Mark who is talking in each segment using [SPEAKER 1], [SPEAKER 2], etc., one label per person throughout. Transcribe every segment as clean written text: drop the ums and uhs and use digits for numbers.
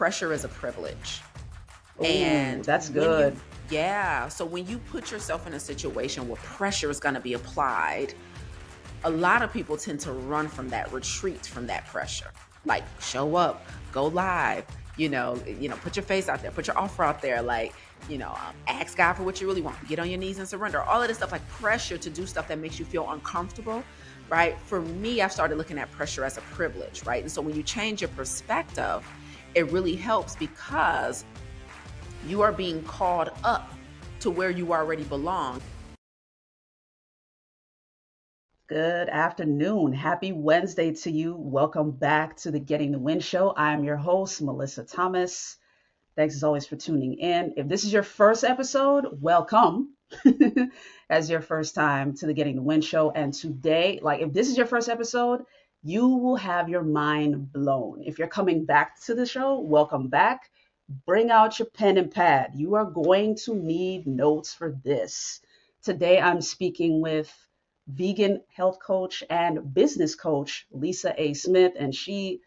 [SPEAKER 1] pressure is a privilege.
[SPEAKER 2] Oh,
[SPEAKER 1] And
[SPEAKER 2] that's
[SPEAKER 1] when you,
[SPEAKER 2] good.
[SPEAKER 1] yeah, so when you put yourself in a situation where pressure is going to be applied, a lot of people tend to run from that, retreat from that pressure. Like show up, go live, put your face out there, put your offer out there, like, ask God for what you really want, get on your knees and surrender. All of this stuff, like pressure to do stuff that makes you feel uncomfortable, right? For me, I've started looking at pressure as a privilege, right? And so when you change your perspective, it really helps because you are being called up to where you already belong.
[SPEAKER 2] Good afternoon. Happy Wednesday to you. Welcome back to the Getting the Win Show. I'm your host, Melissa Thomas. Thanks as always for tuning in. If this is your first episode, welcome as your first time to the Getting the Win Show. And today, like if this is your first episode, you will have your mind blown. If you're coming back to the show, welcome back. Bring out your pen and pad. You are going to need notes for this. Today, I'm speaking with vegan health coach and business coach Lisa A. Smith, and she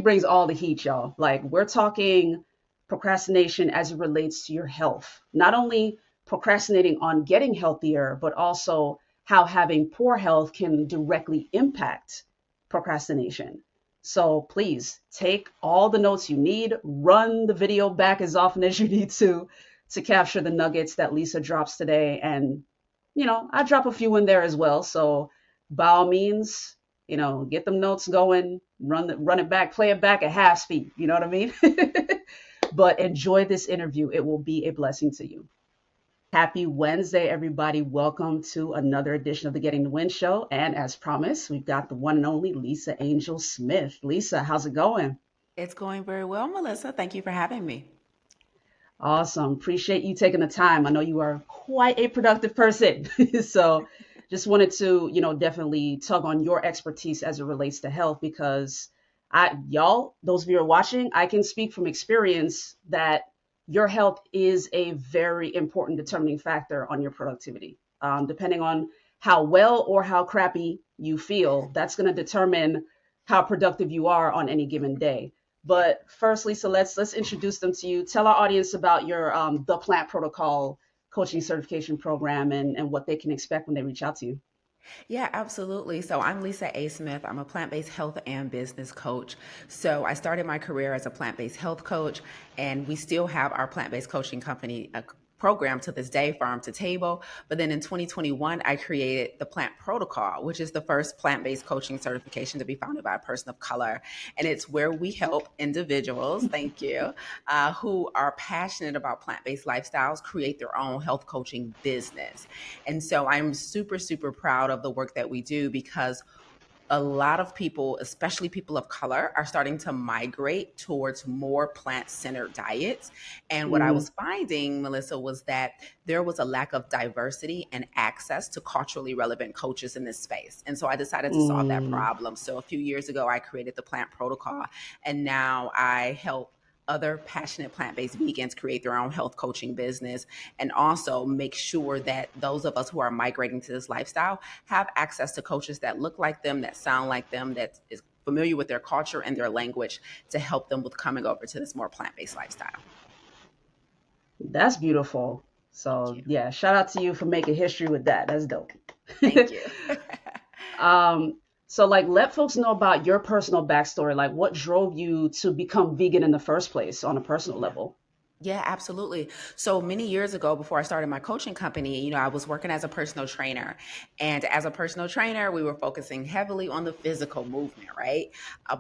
[SPEAKER 2] brings all the heat, y'all. Like we're talking procrastination as it relates to your health. Not only procrastinating on getting healthier, but also how having poor health can directly impact procrastination. So please take all the notes you need, run the video back as often as you need to capture the nuggets that Lisa drops today. And, I drop a few in there as well. So by all means, get them notes going, run it back, play it back at half speed. You know what I mean? But enjoy this interview. It will be a blessing to you. Happy Wednesday, everybody. Welcome to another edition of the Getting the Win Show. And as promised, we've got the one and only Lisa Angel Smith. Lisa, how's it going?
[SPEAKER 1] It's going very well, Melissa. Thank you for having me.
[SPEAKER 2] Awesome. Appreciate you taking the time. I know you are quite a productive person. So just wanted to, definitely tug on your expertise as it relates to health because those of you who are watching, I can speak from experience that your health is a very important determining factor on your productivity. Depending on how well or how crappy you feel, that's going to determine how productive you are on any given day. But first, Lisa, let's introduce them to you. Tell our audience about your the Plant Protocol coaching certification program and what they can expect when they reach out to you.
[SPEAKER 1] Yeah, absolutely. So I'm Lisa A. Smith. I'm a plant-based health and business coach. So I started my career as a plant-based health coach, and we still have our plant-based coaching company program to this day, Farm to Table. But then in 2021, I created the Plant Protocol, which is the first plant-based coaching certification to be founded by a person of color. And it's where we help individuals, thank you, who are passionate about plant-based lifestyles create their own health coaching business. And so I'm super, super proud of the work that we do because a lot of people, especially people of color, are starting to migrate towards more plant-centered diets. And what I
[SPEAKER 2] Mm,
[SPEAKER 1] was finding, Melissa, was that there was a lack of diversity and access to culturally relevant coaches in this space. And so I decided to solve that
[SPEAKER 2] mm.
[SPEAKER 1] problem. So a few years ago, I created the Plant Protocol, and now I help other passionate plant-based vegans create their own health coaching business and also make sure that those of us who are migrating to this lifestyle have access to coaches that look like them, that sound like them, that is familiar with their culture and their language to help them with coming over to this more plant-based lifestyle.
[SPEAKER 2] That's beautiful.
[SPEAKER 1] Thank
[SPEAKER 2] So
[SPEAKER 1] you.
[SPEAKER 2] yeah, shout out to you for making history with that. That's dope.
[SPEAKER 1] Thank you.
[SPEAKER 2] So like let folks know about your personal backstory, like what drove you to become vegan in the first place on a personal
[SPEAKER 1] Yeah.
[SPEAKER 2] level.
[SPEAKER 1] Yeah, absolutely. So many years ago, before I started my coaching company, I was working as a personal trainer. And as a personal trainer, we were focusing heavily on the physical movement, right?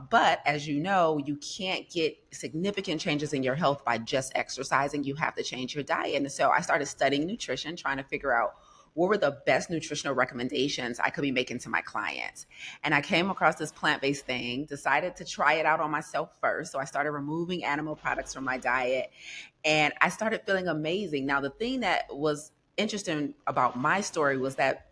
[SPEAKER 1] But as you know, you can't get significant changes in your health by just exercising. You have to change your diet. And so I started studying nutrition, trying to figure out what were the best nutritional recommendations I could be making to my clients. And I came across this plant-based thing, decided to try it out on myself first. So I started removing animal products from my diet and I started feeling amazing. Now, the thing that was interesting about my story was that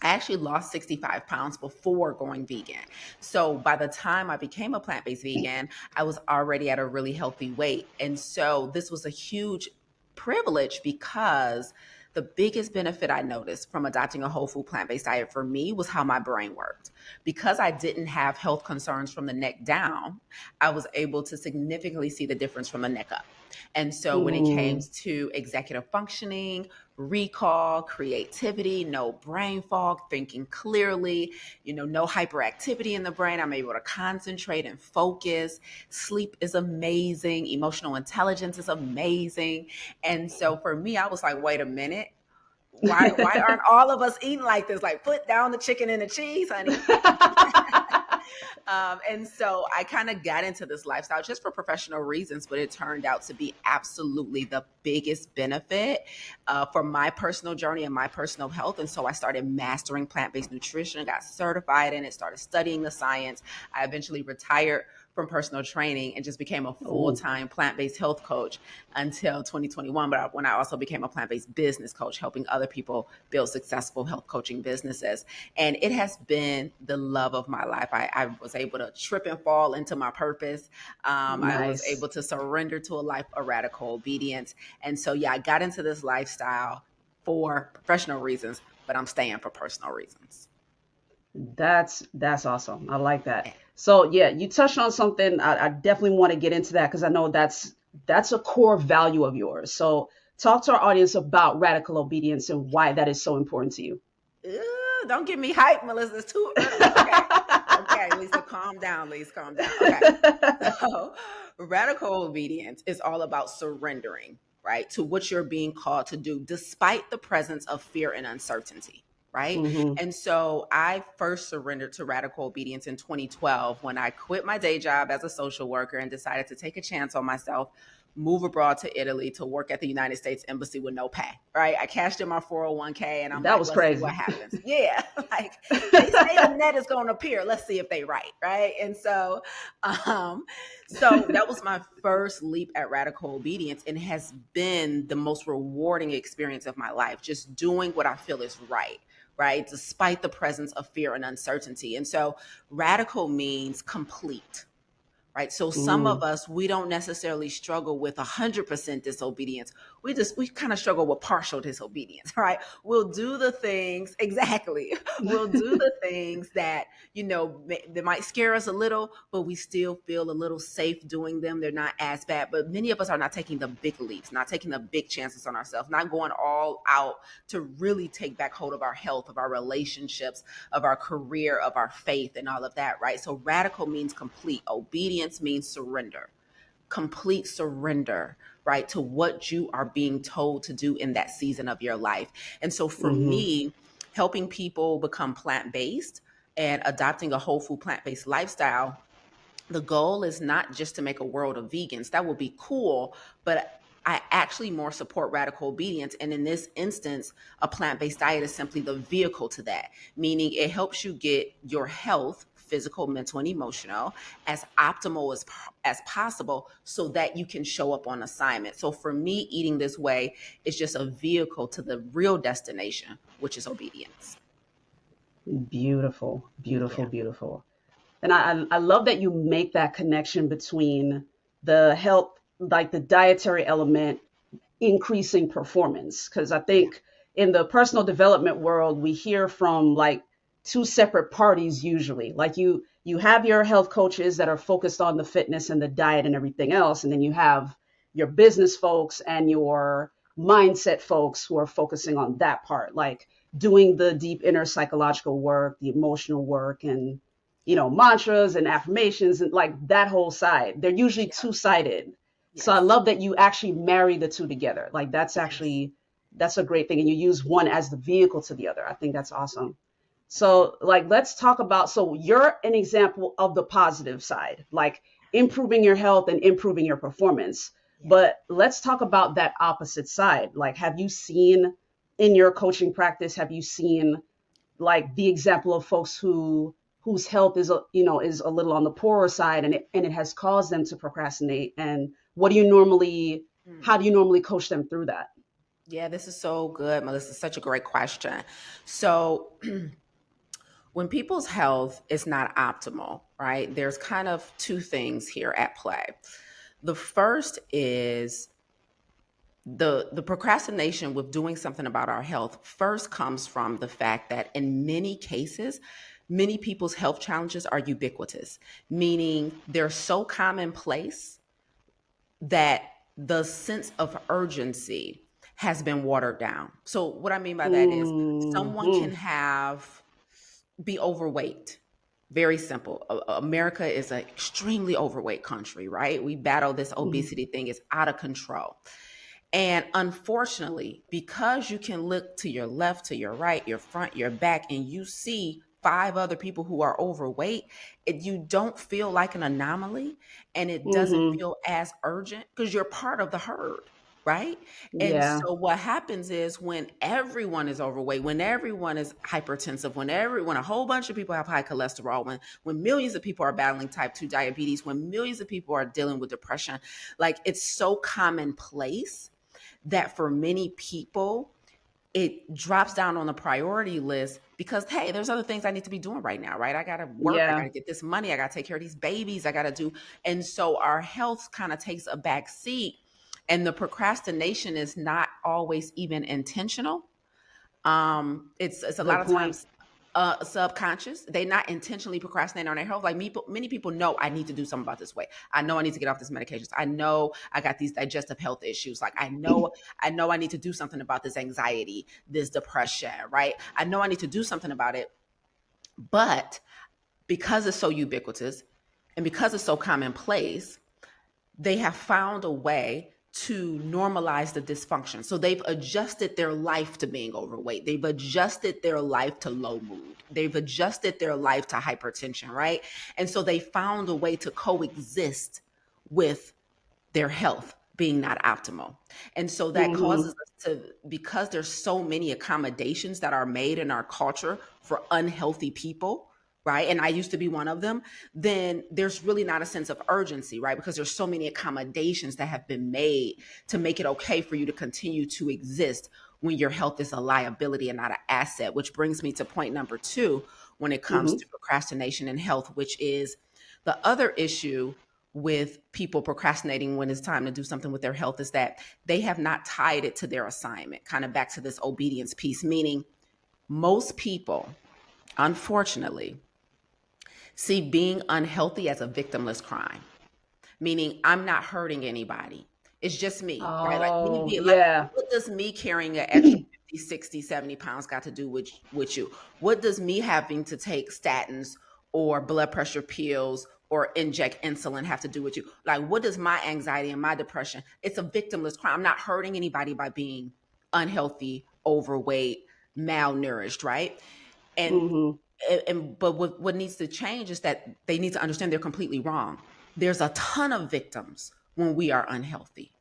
[SPEAKER 1] I actually lost 65 pounds before going vegan. So by the time I became a plant based vegan, I was already at a really healthy weight. And so this was a huge privilege because the biggest benefit I noticed from adopting a whole food plant based diet for me was how my brain worked. because I didn't have health concerns from the neck down, I was able to significantly see the difference from the neck up. And so when it came
[SPEAKER 2] Mm,
[SPEAKER 1] to executive functioning, recall, creativity, no brain fog, thinking clearly, no hyperactivity in the brain, I'm able to concentrate and focus. Sleep is amazing. Emotional intelligence is amazing. And so for me, I was like, wait a minute. Why aren't all of us eating like this? Like, put down the chicken and the cheese, honey. And so I kind of got into this lifestyle just for professional reasons, but it turned out to be absolutely the biggest benefit for my personal journey and my personal health. And so I started mastering plant-based nutrition, got certified in it, started studying the science. I eventually retired from personal training and just became a
[SPEAKER 2] oh,
[SPEAKER 1] full-time plant-based health coach until 2021. But when I also became a plant-based business coach, helping other people build successful health coaching businesses. And it has been the love of my life. I was able to trip and fall into my purpose. I was
[SPEAKER 2] nice.
[SPEAKER 1] able to surrender to a life of radical obedience. And so, yeah, I got into this lifestyle for professional reasons, but I'm staying for personal reasons.
[SPEAKER 2] That's awesome. I like that. So yeah, you touched on something. I definitely want to get into that because I know that's a core value of yours. So talk to our audience about radical obedience and why that is so important to you.
[SPEAKER 1] Ew, don't get me hyped, Melissa. It's too early. Okay. Okay, Lisa, calm down. Lisa, calm down. Okay. So, radical obedience is all about surrendering, right, to what you're being called to do, despite the presence of fear and uncertainty, right?
[SPEAKER 2] Hmm.
[SPEAKER 1] And so, I first surrendered to radical obedience in 2012 when I quit my day job as a social worker and decided to take a chance on myself, move abroad to Italy to work at the United States Embassy with no pay, right? I cashed in my 401k and I'm
[SPEAKER 2] That
[SPEAKER 1] like,
[SPEAKER 2] was
[SPEAKER 1] let's see what
[SPEAKER 2] crazy.
[SPEAKER 1] happens. Yeah, like they say the net is going to appear. Let's see if they right? And so that was my first leap at radical obedience and has been the most rewarding experience of my life, just doing what I feel is right? Despite the presence of fear and uncertainty. And so radical means complete, right? So some of
[SPEAKER 2] Mm.
[SPEAKER 1] us, we don't necessarily struggle with 100% disobedience. We kind of struggle with partial disobedience, right? We'll do the things exactly. We'll do the things that, they might scare us a little, but we still feel a little safe doing them. They're not as bad, but many of us are not taking the big leaps, not taking the big chances on ourselves, not going all out to really take back hold of our health, of our relationships, of our career, of our faith, and all of that, right? So radical means complete. Obedience means surrender, complete surrender, right, to what you are being told to do in that season of your life. And so for
[SPEAKER 2] Hmm.
[SPEAKER 1] me, helping people become plant based and adopting a whole food plant based lifestyle, the goal is not just to make a world of vegans. That would be cool, but I actually more support radical obedience. And in this instance, a plant based diet is simply the vehicle to that, meaning it helps you get your health, physical, mental, and emotional, as optimal as possible so that you can show up on assignment. So for me, eating this way is just a vehicle to the real destination, which is obedience.
[SPEAKER 2] Beautiful, beautiful,
[SPEAKER 1] Yeah.
[SPEAKER 2] beautiful. And I love that you make that connection between the health, like the dietary element, increasing performance. Because I
[SPEAKER 1] Yeah.
[SPEAKER 2] think in the personal development world, we hear from like two separate parties usually. Like you have your health coaches that are focused on the fitness and the diet and everything else, and then you have your business folks and your mindset folks who are focusing on that part, like doing the deep inner psychological work, the emotional work, and
[SPEAKER 1] Yeah.
[SPEAKER 2] mantras and affirmations and like that whole side. They're usually
[SPEAKER 1] Yeah.
[SPEAKER 2] two-sided. So I
[SPEAKER 1] Yes.
[SPEAKER 2] love that you actually marry the two together. Like
[SPEAKER 1] Yes.
[SPEAKER 2] that's a great thing. And you use one as the vehicle to the other. I think that's awesome.
[SPEAKER 1] Yeah.
[SPEAKER 2] So like let's talk about, so you're an example of the positive side, like improving your health and improving your performance.
[SPEAKER 1] Yeah.
[SPEAKER 2] But let's talk about that opposite side. Like have you seen in your coaching practice, have you seen like the example of folks whose health is is a little on the poorer side, and it has caused them to procrastinate, and what do you normally
[SPEAKER 1] Mm.
[SPEAKER 2] how do you normally coach them through that?
[SPEAKER 1] Yeah, this is so good, Melissa. Such a great question. So, when people's health is not optimal, right, there's kind of two things here at play. The first is the procrastination with doing something about our health first comes from the fact that in many cases many people's health challenges are ubiquitous, meaning they're so commonplace that the sense of urgency has been watered down. So what I mean by that is someone
[SPEAKER 2] Mm-hmm.
[SPEAKER 1] can be overweight. Very simple. America is an extremely overweight country, right? We battle this
[SPEAKER 2] Mm-hmm.
[SPEAKER 1] obesity thing, it's out of control. And unfortunately, because you can look to your left, to your right, your front, your back, and you see five other people who are overweight, you don't feel like an anomaly and it doesn't
[SPEAKER 2] Mm-hmm.
[SPEAKER 1] feel as urgent because you're part of the herd, right? And
[SPEAKER 2] Yeah.
[SPEAKER 1] so what happens is when everyone is overweight, when everyone is hypertensive, when a whole bunch of people have high cholesterol, when millions of people are battling type 2 diabetes, when millions of people are dealing with depression, like it's so commonplace that for many people, it drops down on the priority list because, hey, there's other things I need to be doing right now, right? I got to work. I got
[SPEAKER 2] Yeah.
[SPEAKER 1] to get this money. I got to take care of these babies. I got to do. And so our health kind of takes a back seat. And the procrastination is not always even intentional. It's a lot
[SPEAKER 2] Good
[SPEAKER 1] of
[SPEAKER 2] point.
[SPEAKER 1] times subconscious. They not intentionally procrastinating on their health. Like me, many people know I need to do something about this weight. I know I need to get off this medications. I know I got these digestive health issues. Like I know I need to do something about this anxiety, this depression, right? I know I need to do something about it. But because it's so ubiquitous and because it's so commonplace, they have found a way to normalize the dysfunction. So they've adjusted their life to being overweight. They've adjusted their life to low mood. They've adjusted their life to hypertension, right? And so they found a way to coexist with their health being not optimal. And so that
[SPEAKER 2] Mm-hmm.
[SPEAKER 1] causes us to, because there's so many accommodations that are made in our culture for unhealthy people, right? And I used to be one of them, then there's really not a sense of urgency, right? Because there's so many accommodations that have been made to make it okay for you to continue to exist when your health is a liability and not an asset, which brings me to point number 2 when it comes
[SPEAKER 2] Mm-hmm.
[SPEAKER 1] to procrastination and health, which is the other issue with people procrastinating when it's time to do something with their health is that they have not tied it to their assignment, kind of back to this obedience piece, meaning most people, unfortunately, see being unhealthy as a victimless crime, meaning I'm not hurting anybody. It's just me, right? Like me
[SPEAKER 2] Oh,
[SPEAKER 1] being like,
[SPEAKER 2] yeah.
[SPEAKER 1] what does me carrying an extra 50, 60, 70 pounds got to do with you? What does me having to take statins or blood pressure pills or inject insulin have to do with you? Like, what does my anxiety and my depression? It's a victimless crime. I'm not hurting anybody by being unhealthy, overweight, malnourished, right? And
[SPEAKER 2] Mm-hmm.
[SPEAKER 1] but what needs to change is that they need to understand they're completely wrong. There's a ton of victims when we are unhealthy.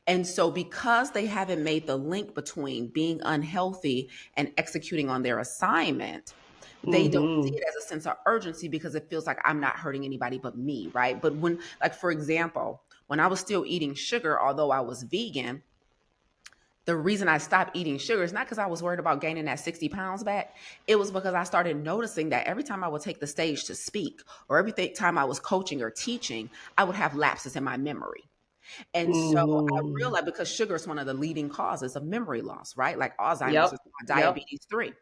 [SPEAKER 1] And so because they haven't made the link between being unhealthy and executing on their assignment, they don't see
[SPEAKER 2] Mm-hmm.
[SPEAKER 1] it as a sense of urgency because it feels like I'm not hurting anybody but me, right? But when, like, for example, when I was still eating sugar, although I was vegan, the reason I stopped eating sugar is not because I was worried about gaining that 60 pounds back. It was because I started noticing that every time I would take the stage to speak, or every time I was coaching or teaching, I would have lapses in my memory. And so I
[SPEAKER 2] Mm-hmm.
[SPEAKER 1] realized, because sugar is one of the leading causes of memory loss, right? Like Alzheimer's is
[SPEAKER 2] Yep. Yep.
[SPEAKER 1] diabetes 3.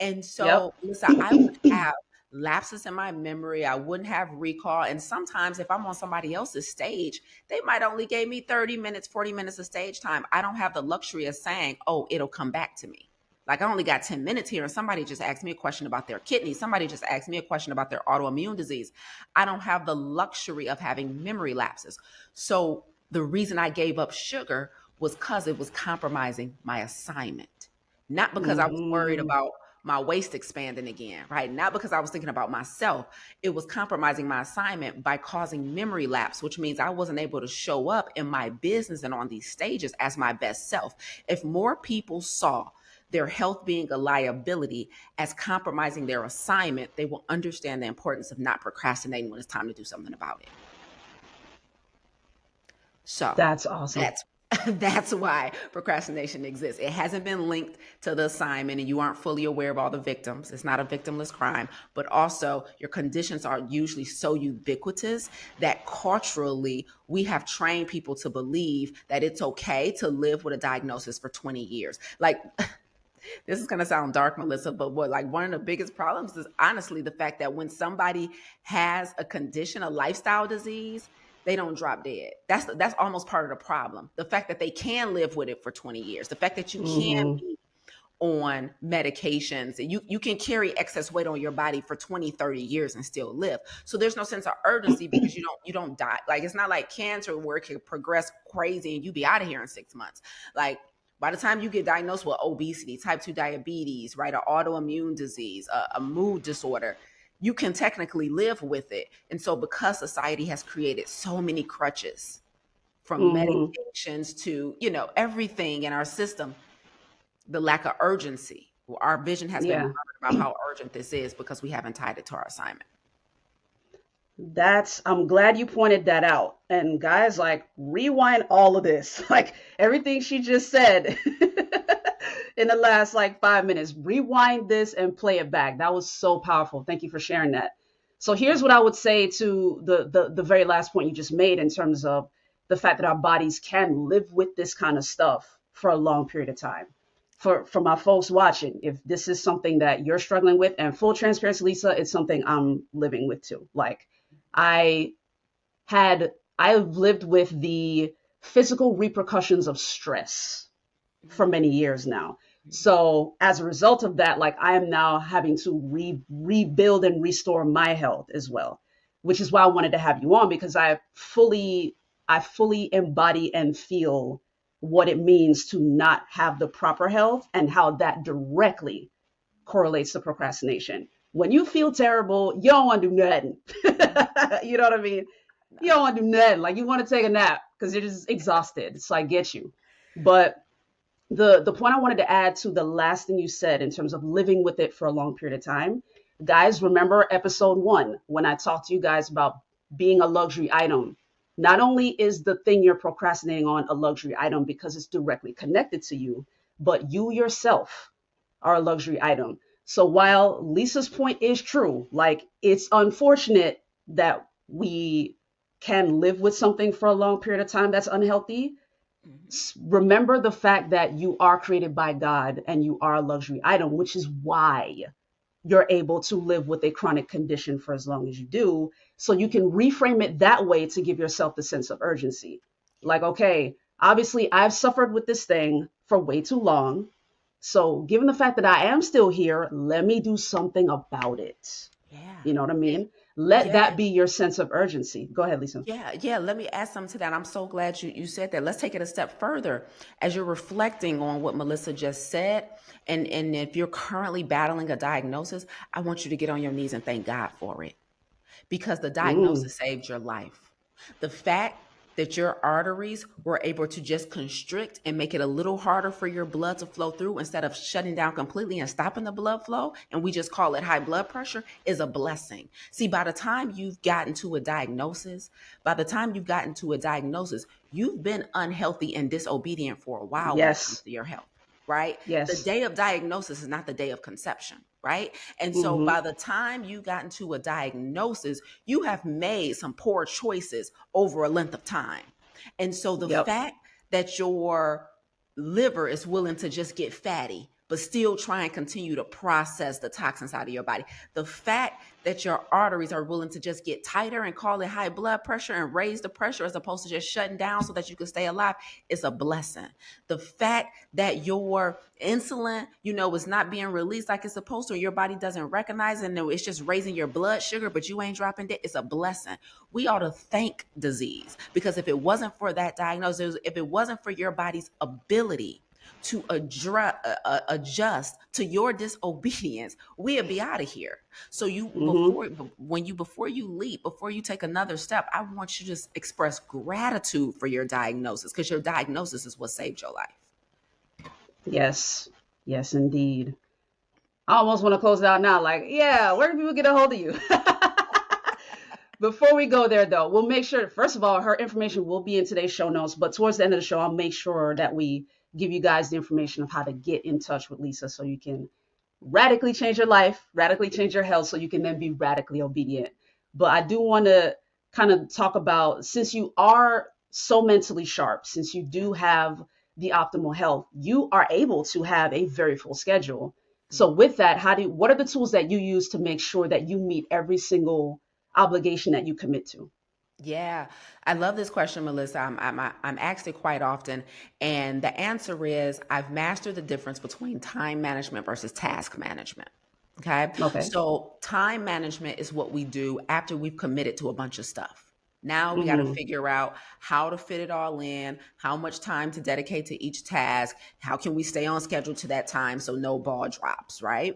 [SPEAKER 1] And so,
[SPEAKER 2] Yep.
[SPEAKER 1] listen, I would have lapses in my memory. I wouldn't have recall. And sometimes if I'm on somebody else's stage, they might only gave me 30 minutes, 40 minutes of stage time. I don't have the luxury of saying, oh, it'll come back to me. Like, I only got 10 minutes here and somebody just asked me a question about their kidney. Somebody just asked me a question about their autoimmune disease. I don't have the luxury of having memory lapses. So the reason I gave up sugar was because it was compromising my assignment, not because I was worried
[SPEAKER 2] Mm-hmm.
[SPEAKER 1] about my waist expanding again, right? Not because I was thinking about myself. It was compromising my assignment by causing memory lapse, which means I wasn't able to show up in my business and on these stages as my best self. If more people saw their health being a liability as compromising their assignment, they will understand the importance of not procrastinating when it's time to do something about it. So
[SPEAKER 2] That's awesome.
[SPEAKER 1] that's that's why procrastination exists. It hasn't been linked to the assignment and you aren't fully aware of all the victims. It's not a victimless crime, but also your conditions are usually so ubiquitous that culturally we have trained people to believe that it's okay to live with a diagnosis for 20 years. Like, This is gonna sound dark, Melissa, but what like one of the biggest problems is honestly the fact that when somebody has a condition, a lifestyle disease, they don't drop dead. That's almost part of the problem. The fact that they can live with it for 20 years, the fact that you can
[SPEAKER 2] Mm-hmm.
[SPEAKER 1] be on medications and you can carry excess weight on your body for 20, 30 years and still live. So there's no sense of urgency because you don't die. Like it's not like cancer where it can progress crazy and you be out of here in 6 months. Like by the time you get diagnosed with obesity, type 2 diabetes, right, an autoimmune disease, a mood disorder, you can technically live with it. And so because society has created so many crutches from
[SPEAKER 2] Mm-hmm.
[SPEAKER 1] medications to, everything in our system, the lack of urgency. Well, our vision has been
[SPEAKER 2] Yeah.
[SPEAKER 1] blurred about how urgent this is because we haven't tied it to our assignment.
[SPEAKER 2] I'm glad you pointed that out. And guys, like, rewind all of this. Like, everything she just said in the last, like, 5 minutes. Rewind this and play it back. That was so powerful. Thank you for sharing that. So, here's what I would say to the very last point you just made in terms of the fact that our bodies can live with this kind of stuff for a long period of time. For my folks watching, if this is something that you're struggling with, and full transparency, Lisa, it's something I'm living with too. Like, I I've lived with the physical repercussions of stress for many years now. So as a result of that, like I am now having to rebuild and restore my health as well, which is why I wanted to have you on because I fully embody and feel what it means to not have the proper health and how that directly correlates to procrastination. When you feel terrible, you don't want to do nothing. You know what I mean? You don't want to do nothing. Like you want to take a nap because you're just exhausted. So I get you. But the point I wanted to add to the last thing you said in terms of living with it for a long period of time, guys, remember episode 1 when I talked to you guys about being a luxury item. Not only is the thing you're procrastinating on a luxury item because it's directly connected to you, but you yourself are a luxury item. So while Lisa's point is true, like it's unfortunate that we can live with something for a long period of time that's unhealthy,
[SPEAKER 1] Mhm.
[SPEAKER 2] remember the fact that you are created by God and you are a luxury item, which is why you're able to live with a chronic condition for as long as you do. So you can reframe it that way to give yourself the sense of urgency.
[SPEAKER 1] Yeah.
[SPEAKER 2] Like, okay, obviously I've suffered with this thing for way too long. So given the fact that I am still here, let me do something about it.
[SPEAKER 1] Yeah.
[SPEAKER 2] You know what I
[SPEAKER 1] Yeah.
[SPEAKER 2] mean? Let
[SPEAKER 1] Yeah.
[SPEAKER 2] that be your sense of urgency. Go ahead, Lisa.
[SPEAKER 1] Yeah, yeah. Let me add something to that. I'm so glad you said that. Let's take it a step further. As you're reflecting on what Melissa just said, and if you're currently battling a diagnosis, I want you to get on your knees and thank God for it because the
[SPEAKER 2] Mm,
[SPEAKER 1] diagnosis saved your life. The fact that your arteries were able to just constrict and make it a little harder for your blood to flow through instead of shutting down completely and stopping the blood flow, and we just call it high blood pressure, is a blessing. See, by the time you've gotten to a diagnosis, you've been unhealthy and disobedient for a while when it comes
[SPEAKER 2] yes.
[SPEAKER 1] to your health, right? The
[SPEAKER 2] Yes.
[SPEAKER 1] day of diagnosis is not the day of conception, right? And so
[SPEAKER 2] Mm-hmm.
[SPEAKER 1] by the time you got into a diagnosis, you have made some poor choices over a length of time. And so the
[SPEAKER 2] Yep.
[SPEAKER 1] fact that your liver is willing to just get fatty, but still try and continue to process the toxins out of your body. The fact that your arteries are willing to just get tighter and call it high blood pressure and raise the pressure as opposed to just shutting down so that you can stay alive is a blessing. The fact that your insulin, is not being released like it's supposed to, or your body doesn't recognize it, and it's just raising your blood sugar, but you ain't dropping it, it's a blessing. We ought to thank disease because if it wasn't for that diagnosis, if it wasn't for your body's ability to adjust to your disobedience, we'd be out of here. So
[SPEAKER 2] Mm-hmm.
[SPEAKER 1] before you leap, before you take another step, I want you to just express gratitude for your diagnosis because your diagnosis is what saved your life.
[SPEAKER 2] Yes. Yes, indeed. I almost want to close it out now. Like, yeah, where do people get a hold of you? Before we go there, though, we'll make sure, first of all, her information will be in today's show notes. But towards the end of the show, I'll make sure that we give you guys the information of how to get in touch with Lisa so you can radically change your life, radically change your health, so you can then be radically obedient. But I do want to kind of talk about, since you are so mentally sharp, since you do have the optimal health, you are able to have a very full schedule. So with that, what are the tools that you use to make sure that you meet every single obligation that you commit to?
[SPEAKER 1] Yeah, I love this question, Melissa. I'm asked it quite often, and the answer is I've mastered the difference between time management versus task management. Okay,
[SPEAKER 2] Okay.
[SPEAKER 1] so time management is what we do after we've committed to a bunch of stuff. Now we got to
[SPEAKER 2] Mm-hmm.
[SPEAKER 1] figure out how to fit it all in, how much time to dedicate to each task, how can we stay on schedule to that time so no ball drops, right?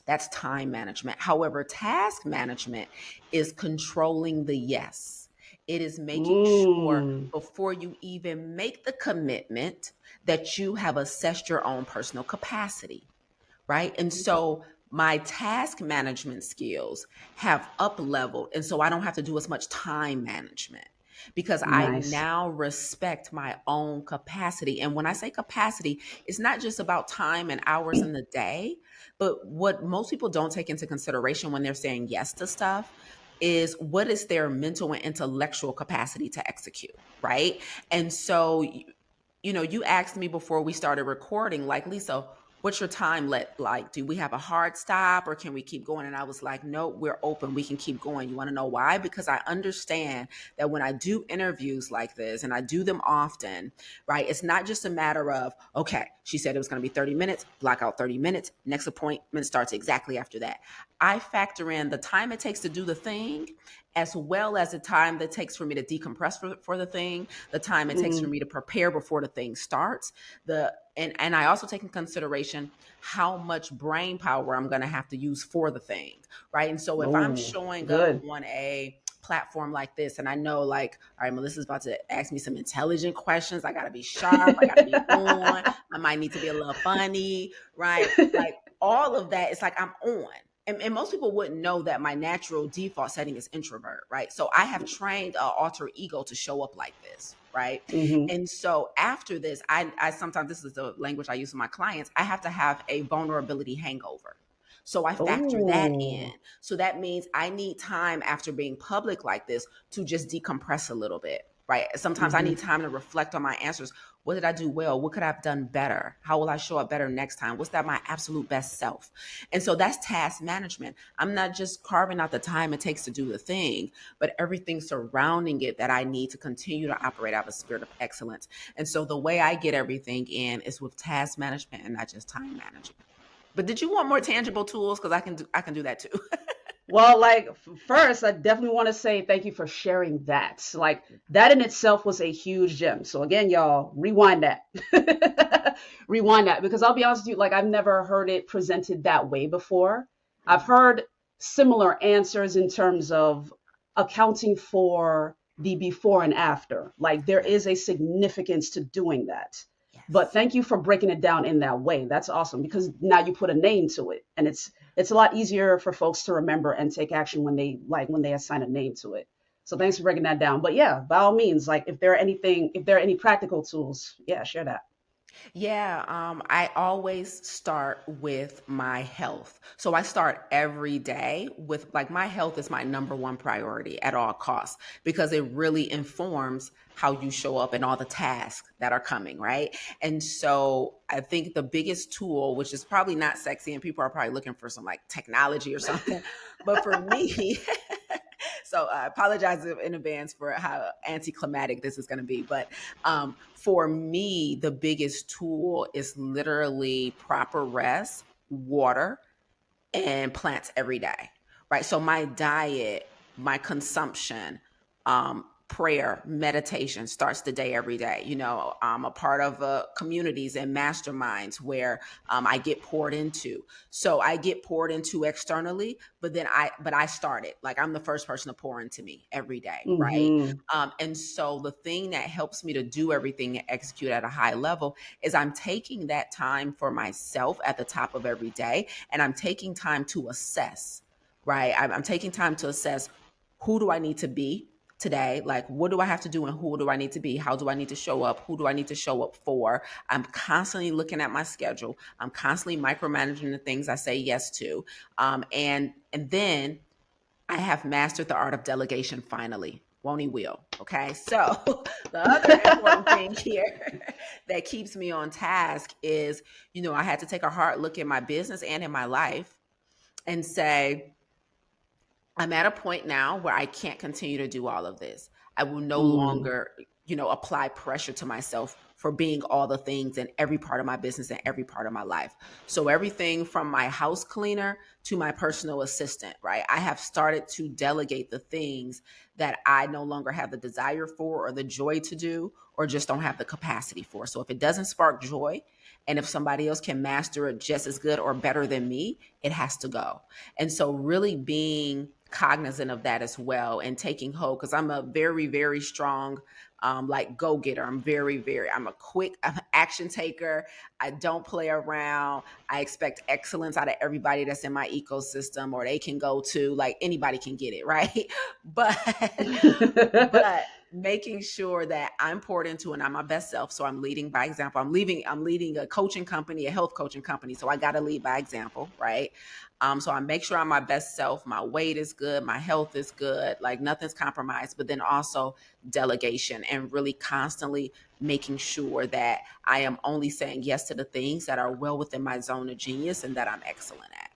[SPEAKER 1] That's time management. However, task management is controlling the yes. It is making sure
[SPEAKER 2] Mm.
[SPEAKER 1] before you even make the commitment that you have assessed your own personal capacity, right? And so my task management skills have up leveled. And so I don't have to do as much time management because I
[SPEAKER 2] Nice.
[SPEAKER 1] now respect my own capacity. And when I say capacity, it's not just about time and hours in the day, but what most people don't take into consideration when they're saying yes to stuff is what is their mental and intellectual capacity to execute, right? And so you asked me before we started recording, like, Lisa, what's your time like? Do we have a hard stop or can we keep going? And I was like, no, we're open. We can keep going. You want to know why? Because I understand that when I do interviews like this and I do them often, right? It's not just a matter of, okay, she said it was going to be 30 minutes, block out 30 minutes. Next appointment starts exactly after that. I factor in the time it takes to do the thing as well as the time that it takes for me to decompress for the thing, the time it takes for
[SPEAKER 2] Mm-hmm.
[SPEAKER 1] me to prepare before the thing starts, and I also take in consideration how much brain power I'm going to have to use for the thing, right? And so if I'm
[SPEAKER 2] Oh,
[SPEAKER 1] showing up
[SPEAKER 2] good.
[SPEAKER 1] on a platform like this and I know, like, all right, Melissa's about to ask me some intelligent questions, I got to be sharp, I got to be on, I might need to be a little funny, right? Like all of that, it's like I'm on. And most people wouldn't know that my natural default setting is introvert, right? So I have trained an alter ego to show up like this, right?
[SPEAKER 2] Mm-hmm.
[SPEAKER 1] And so after this, I sometimes, this is the language I use with my clients, I have to have a vulnerability hangover. So I factor that in.
[SPEAKER 2] Oh.
[SPEAKER 1] So that means I need time after being public like this to just decompress a little bit, right? Sometimes I
[SPEAKER 2] Mm-hmm.
[SPEAKER 1] need time to reflect on my answers. What did I do well? What could I have done better? How will I show up better next time? What's that my absolute best self? And so that's task management. I'm not just carving out the time it takes to do the thing, but everything surrounding it that I need to continue to operate out of a spirit of excellence. And so the way I get everything in is with task management and not just time management. But did you want more tangible tools? Because I can do that too.
[SPEAKER 2] Well, like first, I definitely want to say thank you for sharing that. Like that in itself was a huge gem. So again, y'all, rewind that. Rewind that because I'll be honest with you, like I've never heard it presented that way before. I've
[SPEAKER 1] Mhm.
[SPEAKER 2] heard similar answers in terms of accounting for the before and after. Like there
[SPEAKER 1] Yeah.
[SPEAKER 2] is a significance to doing that. But
[SPEAKER 1] Yes.
[SPEAKER 2] thank you for breaking it down in that way. That's awesome because now you put a name to it and it's a lot easier for folks to remember and take action when they assign a name to it. So
[SPEAKER 1] Yeah.
[SPEAKER 2] thanks for breaking that down. But yeah, by all means, like if there are any practical tools, yeah, share that.
[SPEAKER 1] Yeah, I always start with my health. So I start every day with, like, my health is my number one priority at all costs because it really informs how you show up and all the tasks that are coming, right? And so I think the biggest tool, which is probably not sexy and people are probably looking for some like technology or something, but for me, so I apologize in advance for how anticlimactic this is going to be. But for me, the biggest tool is literally proper rest, water, and plants every day, right? So my diet, my consumption, prayer, meditation starts the day every day. I'm a part of communities and masterminds where I get poured into. So I get poured into externally, but I started, like, I'm the first person to pour into me every day, right?
[SPEAKER 2] Mm-hmm.
[SPEAKER 1] And so the thing that helps me to do everything and execute at a high level is I'm taking that time for myself at the top of every day, and I'm taking time to assess, right? I'm taking time to assess, who do I need to be today? Like, what do I have to do and who do I need to be? How do I need to show up? Who do I need to show up for? I'm constantly looking at my schedule. I'm constantly micromanaging the things I say yes to. And then I have mastered the art of delegation finally. won't he will. Okay. So the other important thing here that keeps me on task is, I had to take a hard look at my business and in my life and say, I'm at a point now where I can't continue to do all of this. I will no
[SPEAKER 2] Mm.
[SPEAKER 1] longer, apply pressure to myself for being all the things in every part of my business and every part of my life. So everything from my house cleaner to my personal assistant, right? I have started to delegate the things that I no longer have the desire for or the joy to do or just don't have the capacity for. So if it doesn't spark joy and if somebody else can master it just as good or better than me, it has to go. And so really being cognizant of that as well and taking hold, because I'm a very, very strong like go-getter. I'm a I'm an action taker. I don't play around. I expect excellence out of everybody that's in my ecosystem, or they can go to, like, anybody can get it, right? but but making sure that I'm poured into and I'm my best self. So I'm leading by example. I'm leading a coaching company, a health coaching company. So I got to lead by example, right? So I make sure I'm my best self. My weight is good. My health is good. Like nothing's compromised. But then also delegation and really constantly making sure that I am only saying yes to the things that are well within my zone of genius and that I'm excellent at.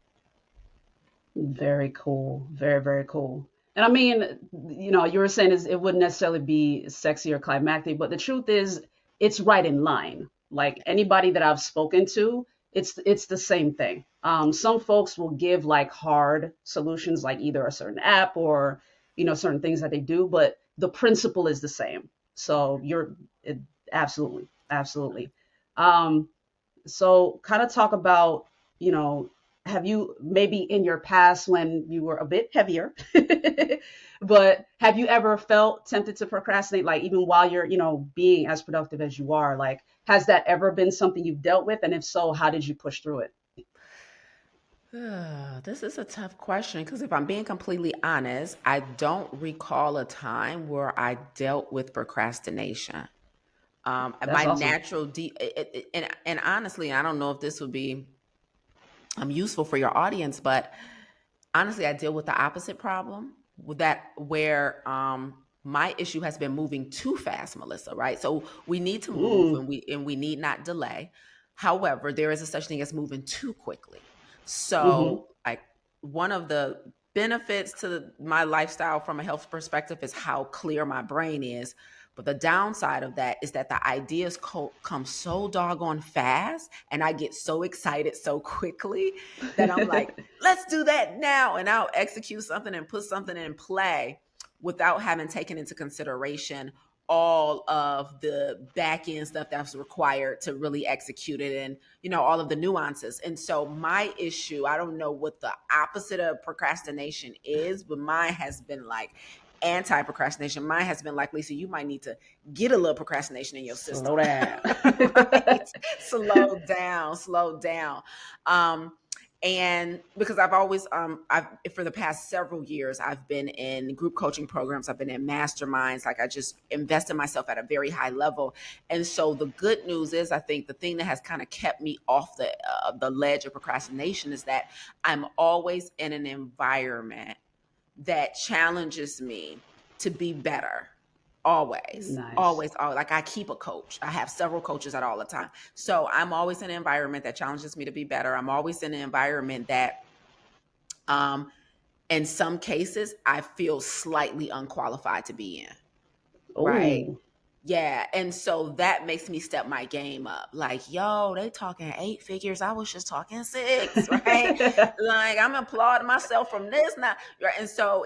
[SPEAKER 2] Very cool. Very, very cool. And I mean, you were saying is it wouldn't necessarily be sexy or climactic, but the truth is it's right in line. Like anybody that I've spoken to, it's the same thing. Some folks will give like hard solutions, like either a certain app or certain things that they do, but the principle is the same. So it, absolutely, absolutely. Um, so kind of talk about, you know, have you maybe in your past when you were a bit heavier, but have you ever felt tempted to procrastinate, like even while you're, being as productive as you are? Like, has that ever been something you've dealt with? And if so, how did you push through it?
[SPEAKER 1] This is a tough question because if I'm being completely honest, I don't recall a time where I dealt with procrastination.
[SPEAKER 2] That's
[SPEAKER 1] My
[SPEAKER 2] awesome.
[SPEAKER 1] natural and honestly, I don't know if this would be useful for your audience, but honestly, I deal with the opposite problem with that, where my issue has been moving too fast, Melissa, right? So we need to move
[SPEAKER 2] Mm,
[SPEAKER 1] and we need not delay. However, there is a such thing as moving too quickly.
[SPEAKER 2] mm-hmm.
[SPEAKER 1] So like one of the benefits to my lifestyle from a health perspective is how clear my brain is. But the downside of that is that the ideas come so doggone fast and I get so excited so quickly that I'm like, let's do that now. And I'll execute something and put something in play without having taken into consideration all of the back end stuff that's required to really execute it, and all of the nuances. And so my issue, I don't know what the opposite of procrastination is, but mine has been like anti-procrastination. Mine has been like, Lisa, you might need to get a little procrastination in your system.
[SPEAKER 2] Slow down.
[SPEAKER 1] Right? Slow down. um and because I've always I've for the past several years I've been in group coaching programs, I've been in masterminds, like I just invest in myself at a very high level. And so the good news is, I think the thing that has kind of kept me off the ledge of procrastination is that I'm always in an environment that challenges me to be better. Always,
[SPEAKER 2] Nice.
[SPEAKER 1] always, always. Like I keep a coach. I have several coaches at all the time. So I'm always in an environment that challenges me to be better. I'm always in an environment that, um, in some cases, I feel slightly unqualified to be in. Right.
[SPEAKER 2] Oh.
[SPEAKER 1] Yeah. And so that makes me step my game up. Like, yo, they talking 8 figures. I was just talking six, right? Like I'm applauding myself from this now. Right. And so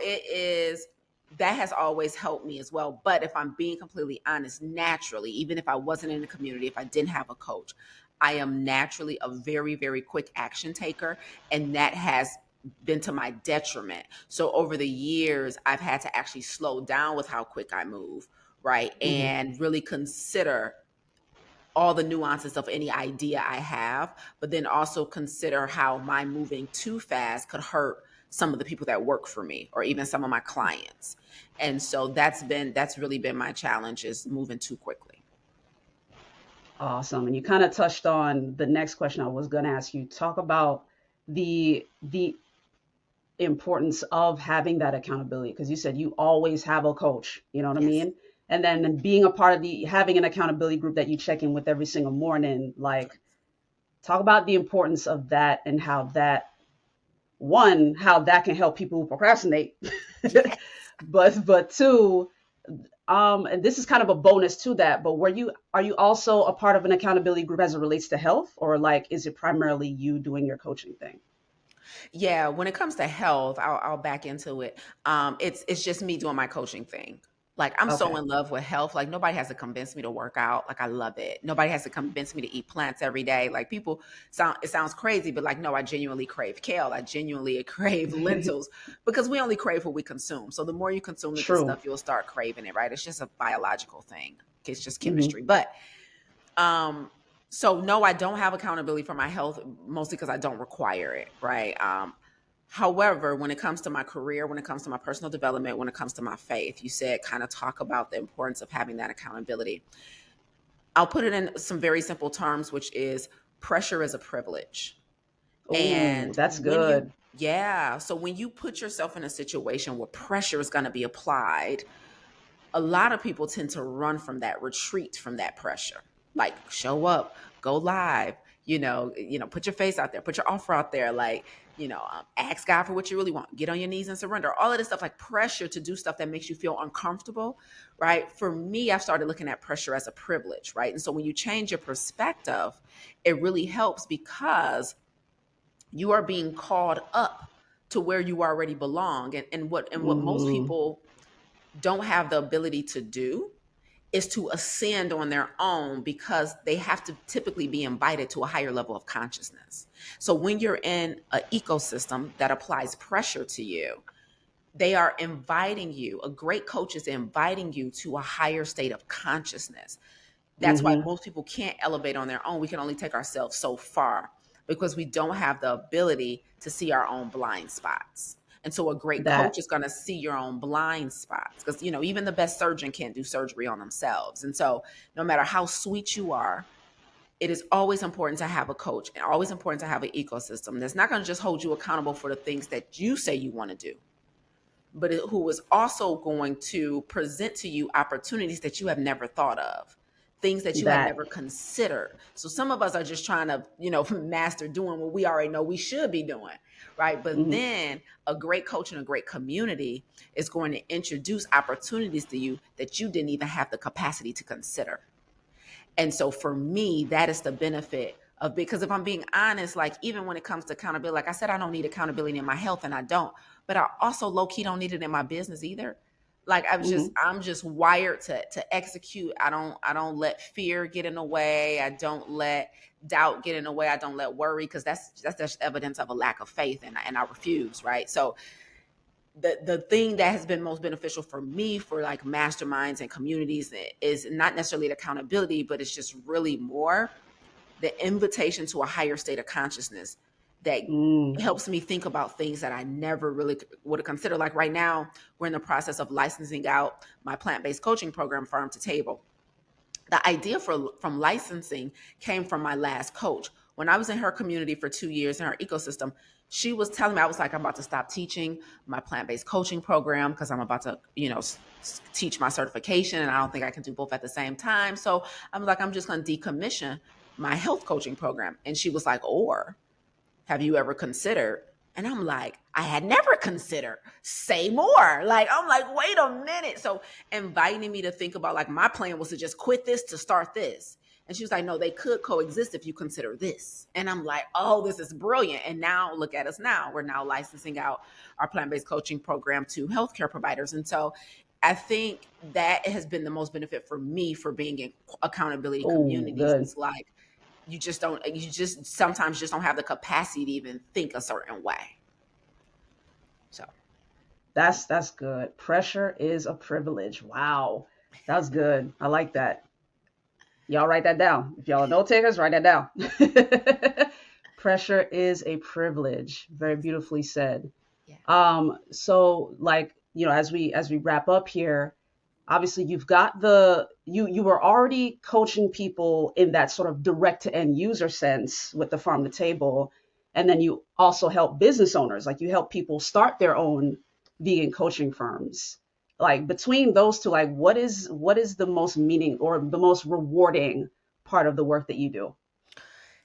[SPEAKER 1] that has always helped me as well. But if I'm being completely honest, naturally, even if I wasn't in the community, if I didn't have a coach, I am naturally a very, very quick action taker. And that has been to my detriment. So over the years, I've had to actually slow down with how quick I move, right?
[SPEAKER 2] Hmm.
[SPEAKER 1] And really consider all the nuances of any idea I have, but then also consider how my moving too fast could hurt some of the people that work for me or even some of my clients. And so that's really been my challenge, is moving too quickly.
[SPEAKER 2] Awesome. And you kind of touched on the next question I was going to ask you. Talk about the importance of having that accountability, because you said you always have a coach, you know what I
[SPEAKER 1] Yes.
[SPEAKER 2] mean? And then being a part of the having an accountability group that you check in with every single morning, like talk about the importance of that and how that one, how that can help people who procrastinate.
[SPEAKER 1] Yes.
[SPEAKER 2] But two, and this is kind of a bonus to that, but are you also a part of an accountability group as it relates to health, or like is it primarily you doing your coaching thing?
[SPEAKER 1] Yeah, when it comes to health, I'll back into it. It's just me doing my coaching thing. Like I'm so
[SPEAKER 2] Okay.
[SPEAKER 1] in love with health. Like nobody has to convince me to work out. Like I love it. Nobody has to convince me to eat plants every day. Like people sound it sounds crazy, but like no, I genuinely crave kale. I genuinely crave lentils because we only crave what we consume. So the more you consume the good
[SPEAKER 2] True.
[SPEAKER 1] stuff, you'll start craving it, right? It's just a biological thing. It's just
[SPEAKER 2] Hmm.
[SPEAKER 1] chemistry. But um, so no, I don't have accountability for my health, mostly because I don't require it, right? However, when it comes to my career, when it comes to my personal development, when it comes to my faith, you said kind of talk about the importance of having that accountability. I'll put it in some very simple terms, which is pressure is a privilege.
[SPEAKER 2] Oh,
[SPEAKER 1] And
[SPEAKER 2] that's
[SPEAKER 1] when you,
[SPEAKER 2] good.
[SPEAKER 1] yeah, so when you put yourself in a situation where pressure is going to be applied, a lot of people tend to run from that, retreat from that pressure. Like show up, go live, put your face out there, put your offer out there, like, ask God for what you really want, get on your knees and surrender. All of this stuff, like pressure to do stuff that makes you feel uncomfortable, right? For me, I've started looking at pressure as a privilege, right? And so when you change your perspective, it really helps because you are being called up to where you already belong. And what most
[SPEAKER 2] Hmm.
[SPEAKER 1] people don't have the ability to do is to ascend on their own because they have to typically be invited to a higher level of consciousness. So when you're in an ecosystem that applies pressure to you, they are inviting you, a great coach is inviting you to a higher state of consciousness. That's why
[SPEAKER 2] Hmm.
[SPEAKER 1] most people can't elevate on their own. We can only take ourselves so far because we don't have the ability to see our own blind spots. And so a great coach
[SPEAKER 2] That.
[SPEAKER 1] is going to see your own blind spots because, even the best surgeon can't do surgery on themselves. And so no matter how sweet you are, it is always important to have a coach and always important to have an ecosystem that's not going to just hold you accountable for the things that you say you want to do, but who is also going to present to you opportunities that you have never thought of, things that you had
[SPEAKER 2] That.
[SPEAKER 1] never considered. So some of us are just trying to, master doing what we already know we should be doing, right? But
[SPEAKER 2] Hmm.
[SPEAKER 1] then a great coach and a great community is going to introduce opportunities to you that you didn't even have the capacity to consider. And so for me, that is the benefit of, because if I'm being honest, like even when it comes to accountability, like I said, I don't need accountability in my health and I don't, but I also low key don't need it in my business either. Like
[SPEAKER 2] Hmm.
[SPEAKER 1] I'm just wired to execute. I don't let fear get in the way. I don't let doubt get in the way. I don't let worry because that's just evidence of a lack of faith, and I refuse, right? So the thing that has been most beneficial for me for like masterminds and communities is not necessarily the accountability, but it's just really more the invitation to a higher state of consciousness that
[SPEAKER 2] Mm.
[SPEAKER 1] helps me think about things that I never really would have considered. Like right now, we're in the process of licensing out my plant-based coaching program, Farm to Table. The idea from licensing came from my last coach. When I was in her community for 2 years in her ecosystem, she was telling me, I was like, I'm about to stop teaching my plant-based coaching program because I'm about to, teach my certification, and I don't think I can do both at the same time. So I'm like, I'm just going to decommission my health coaching program. And she was like, or have you ever considered? And I'm like, I had never considered. Say more. Like, I'm like, wait a minute. So inviting me to think about, like, my plan was to just quit this to start this. And she was like, no, they could coexist if you consider this. And I'm like, oh, this is brilliant. And now look at us now. We're now licensing out our plant-based coaching program to healthcare providers. And so I think that has been the most benefit for me for being in accountability
[SPEAKER 2] Oh,
[SPEAKER 1] communities.
[SPEAKER 2] good.
[SPEAKER 1] It's like, you just sometimes just don't have the capacity to even think a certain way. So
[SPEAKER 2] That's good. Pressure is a privilege. Wow. That was good. I like that. Y'all write that down. If y'all are note takers, write that down. Pressure is a privilege. Very beautifully said.
[SPEAKER 1] yeah.
[SPEAKER 2] So like, as we wrap up here, obviously you've got you were already coaching people in that sort of direct to end user sense with the farm to table. and then you also help business owners, like you help people start their own vegan coaching firms. Like between those two, like what is the most meaning or the most rewarding part of the work that you do?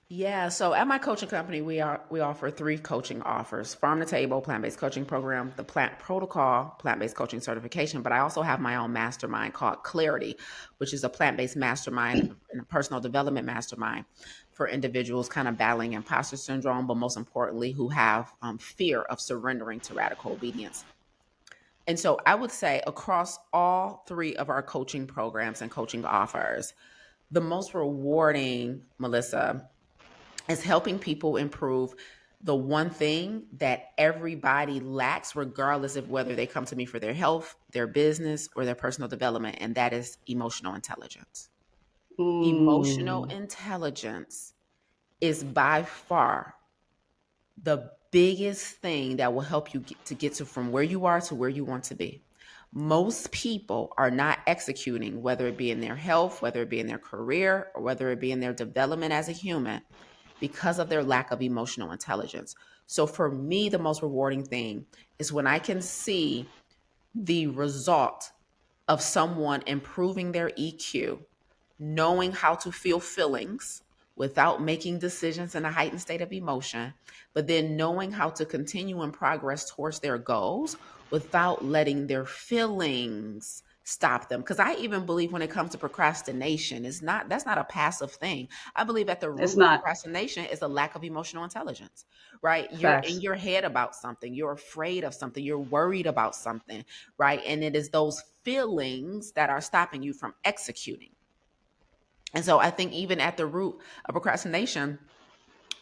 [SPEAKER 1] Yeah, so at my coaching company, we offer three coaching offers: Farm to Table, plant-based coaching program; the Plant Protocol, plant-based coaching certification. But I also have my own mastermind called Clarity, which is a plant-based mastermind and a personal development mastermind for individuals kind of battling imposter syndrome, but most importantly, who have fear of surrendering to radical obedience. And so I would say across all three of our coaching programs and coaching offers, the most rewarding, Melissa, is helping people improve the one thing that everybody lacks, regardless of whether they come to me for their health, their business, or their personal development, and that is emotional intelligence. Emotional
[SPEAKER 2] Mm,
[SPEAKER 1] intelligence is by far the biggest thing that will help you get to from where you are to where you want to be. Most people are not executing, whether it be in their health, whether it be in their career, or whether it be in their development as a human, because of their lack of emotional intelligence. So for me, the most rewarding thing is when I can see the result of someone improving their EQ, knowing how to feel feelings without making decisions in a heightened state of emotion, but then knowing how to continue in progress towards their goals without letting their feelings stop them. Because I even believe when it comes to procrastination, that's not a passive thing. I believe at the
[SPEAKER 2] it's
[SPEAKER 1] root of
[SPEAKER 2] not
[SPEAKER 1] procrastination is a lack of emotional intelligence, right? You're in
[SPEAKER 2] facts.
[SPEAKER 1] your head about something, you're afraid of something, you're worried about something, right? And it is those feelings that are stopping you from executing. And so I think even at the root of procrastination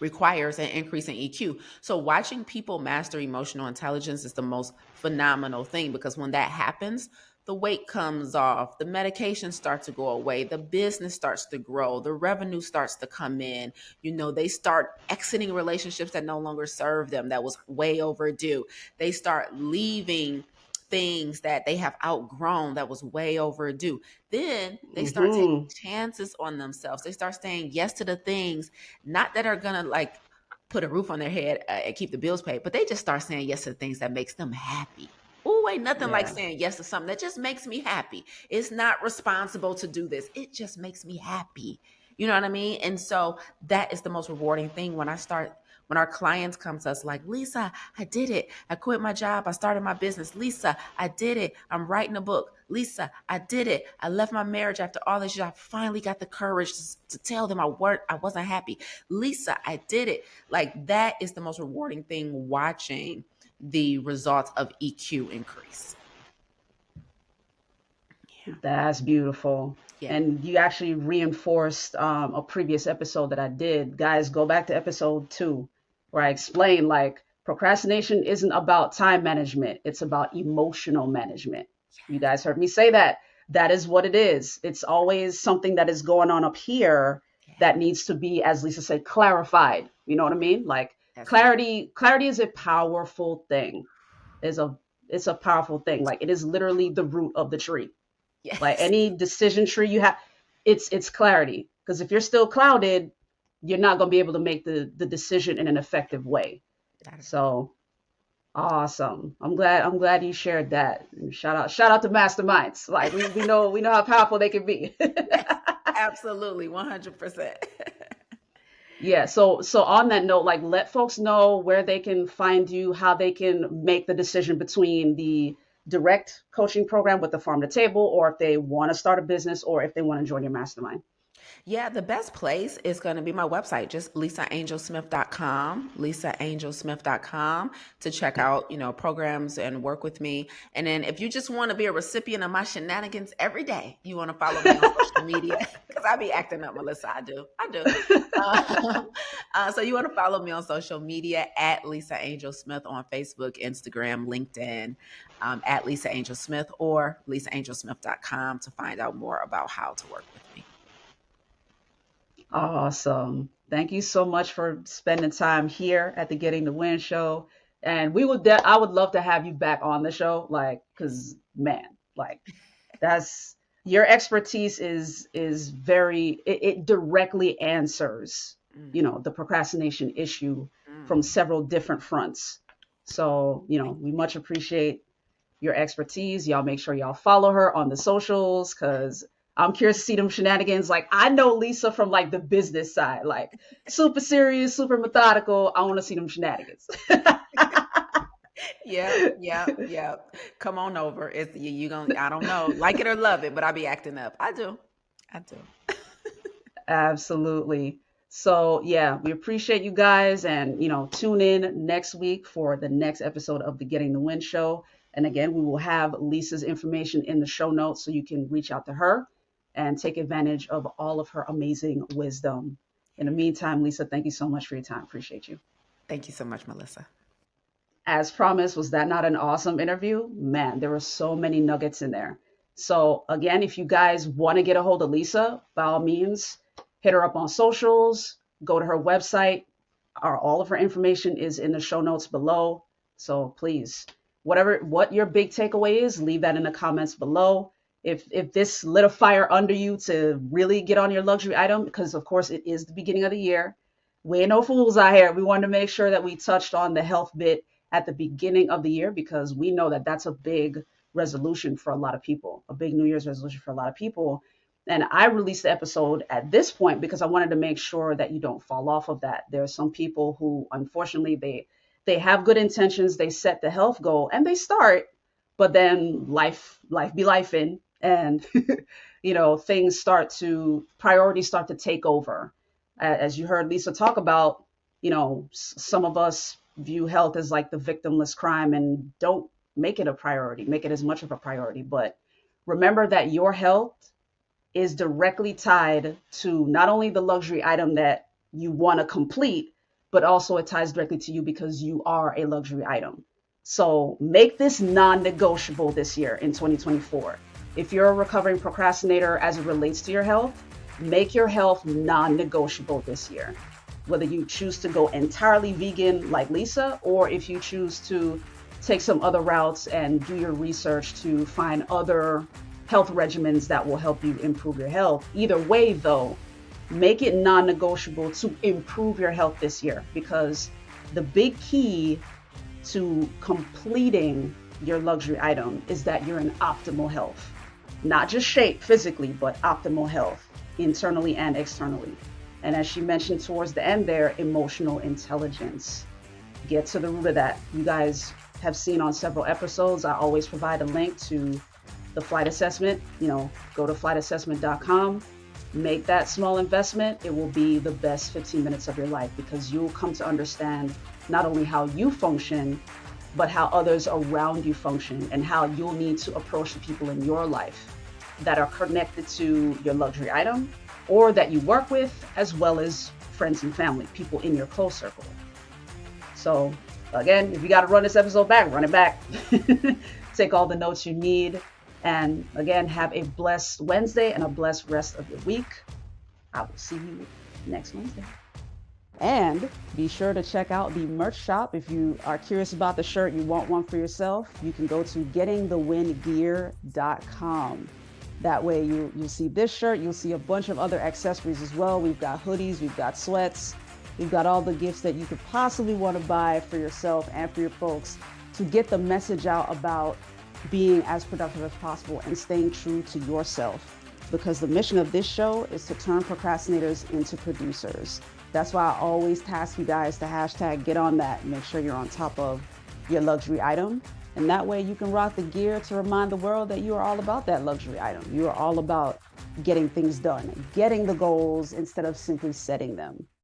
[SPEAKER 1] requires an increase in EQ. So watching people master emotional intelligence is the most phenomenal thing, because when that happens, the weight comes off, the medications start to go away, the business starts to grow, the revenue starts to come in. They start exiting relationships that no longer serve them, that was way overdue. They start leaving things that they have outgrown that was way overdue. Then they start taking
[SPEAKER 2] Hmm.
[SPEAKER 1] chances on themselves. They start saying yes to the things, not that are gonna like put a roof on their head and keep the bills paid, but they just start saying yes to things that makes them happy. Oh, ain't nothing like
[SPEAKER 2] Yeah.
[SPEAKER 1] saying yes to something that just makes me happy. It's not responsible to do this. It just makes me happy. You know what I mean? And so that is the most rewarding thing when our clients come to us like, Lisa, I did it. I quit my job. I started my business. Lisa, I did it. I'm writing a book. Lisa, I did it. I left my marriage after all this years. I finally got the courage to tell them I wasn't happy. Lisa, I did it. Like that is the most rewarding thing, watching the results of EQ increase. Yeah.
[SPEAKER 2] That's beautiful.
[SPEAKER 1] Yeah.
[SPEAKER 2] And you actually reinforced a previous episode that I did. Guys, go back to episode 2, where I explained like procrastination isn't about time management, it's about emotional management. You guys heard me say that. That is what it is. It's always something that is going on up here
[SPEAKER 1] Yeah.
[SPEAKER 2] that needs to be, as Lisa said, clarified. You know what I mean? Like
[SPEAKER 1] That's it.
[SPEAKER 2] clarity is a powerful thing. Is a It's a powerful thing. Like it is literally the root of the tree. Like
[SPEAKER 1] Yes.
[SPEAKER 2] any decision tree you have, it's clarity. Because if you're still clouded, you're not going to be able to make the decision in an effective way.
[SPEAKER 1] That is it.
[SPEAKER 2] So awesome. I'm glad you shared that. And shout out to masterminds. Like we know how powerful they can be.
[SPEAKER 1] Yes. Absolutely. 100%.
[SPEAKER 2] Yeah, so on that note, like let folks know where they can find you, how they can make the decision between the direct coaching program with the farm to table, or if they want to start a business, or if they want to join your mastermind.
[SPEAKER 1] Yeah, the best place is going to be my website, just lisaangelsmith.com, lisaangelsmith.com, to check out, programs and work with me. And then if you just want to be a recipient of my shenanigans every day, you want to follow me on social media, because I be acting up, Melissa. I do. I do. Uh, so you want to follow me on social media at Lisa Angel Smith on Facebook, Instagram, LinkedIn, at Lisa Angel Smith, or lisaangelsmith.com to find out more about how to work with me.
[SPEAKER 2] Awesome. Thank you so much for spending time here at the Getting the Win show. And I would love to have you back on the show, like, cause man, like that's your expertise is very, it directly answers,
[SPEAKER 1] Mm-hmm.
[SPEAKER 2] the procrastination issue from several different fronts. So,
[SPEAKER 1] Thank
[SPEAKER 2] we much appreciate your expertise. Y'all make sure y'all follow her on the socials because I'm curious to see them shenanigans. Like, I know Lisa from like the business side, like super serious, super methodical. I want to see them shenanigans.
[SPEAKER 1] Yep, yep, yep. Come on over. It's you gonna I don't know, like it or love it, but I be acting up. I do. I do.
[SPEAKER 2] Absolutely. So, yeah, we appreciate you guys and, tune in next week for the next episode of the Getting the Win show. And again, we will have Lisa's information in the show notes so you can reach out to her and take advantage of all of her amazing wisdom. In the meantime, Lisa, thank you so much for your time. Appreciate you.
[SPEAKER 1] Thank you so much, Melissa.
[SPEAKER 2] As promised, was that not an awesome interview? Man, there were so many nuggets in there. So, again, if you guys want to get a hold of Lisa, by all means, hit her up on socials, go to her website. All of her information is in the show notes below. So please, what your big takeaway is, leave that in the comments below. If this lit a fire under you to really get on your luxury item, because of course it is the beginning of the year, we ain't no fools out here. We wanted to make sure that we touched on the health bit at the beginning of the year because we know that that's a big resolution for a lot of people, a big New Year's resolution for a lot of people. And I released the episode at this point because I wanted to make sure that you don't fall off of that. There are some people who, unfortunately, they have good intentions, they set the health goal, and they start, but then life be life in, and things priorities start to take over. As you heard Lisa talk about, some of us view health as like the victimless crime and don't make it a priority, make it as much of a priority. But remember that your health is directly tied to not only the luxury item that you want to complete, but also it ties directly to you because you are a luxury item. So make this non-negotiable this year in 2024. If you're a recovering procrastinator as it relates to your health, make your health non-negotiable this year. Whether you choose to go entirely vegan like Lisa, or if you choose to take some other routes and do your research to find other health regimens that will help you improve your health. Either way, though, make it non-negotiable to improve your health this year, because the big key to completing your luxury item is that you're in optimal health. Not just shape physically, but optimal health internally and externally. And as she mentioned towards the end there, emotional intelligence. Get to the root of that. You guys have seen on several episodes, I always provide a link to the flight assessment. Go to flightassessment.com, make that small investment. It will be the best 15 minutes of your life because you'll come to understand not only how you function, but how others around you function and how you'll need to approach the people in your life that are connected to your luxury item or that you work with, as well as friends and family, people in your close circle. So again, if you got to run this episode back, run it back. Take all the notes you need. And again, have a blessed Wednesday and a blessed rest of your week. I will see you next Wednesday. And be sure to check out the merch shop. If you are curious about the shirt, you want one for yourself, you can go to gettingthewingear.com. That way you'll see this shirt, you'll see a bunch of other accessories as well. We've got hoodies, we've got sweats, we've got all the gifts that you could possibly want to buy for yourself and for your folks to get the message out about being as productive as possible and staying true to yourself. Because the mission of this show is to turn procrastinators into producers. That's why I always task you guys to hashtag get on that. Make sure you're on top of your luxury item. And that way you can rock the gear to remind the world that you are all about that luxury item. You are all about getting things done, getting the goals instead of simply setting them.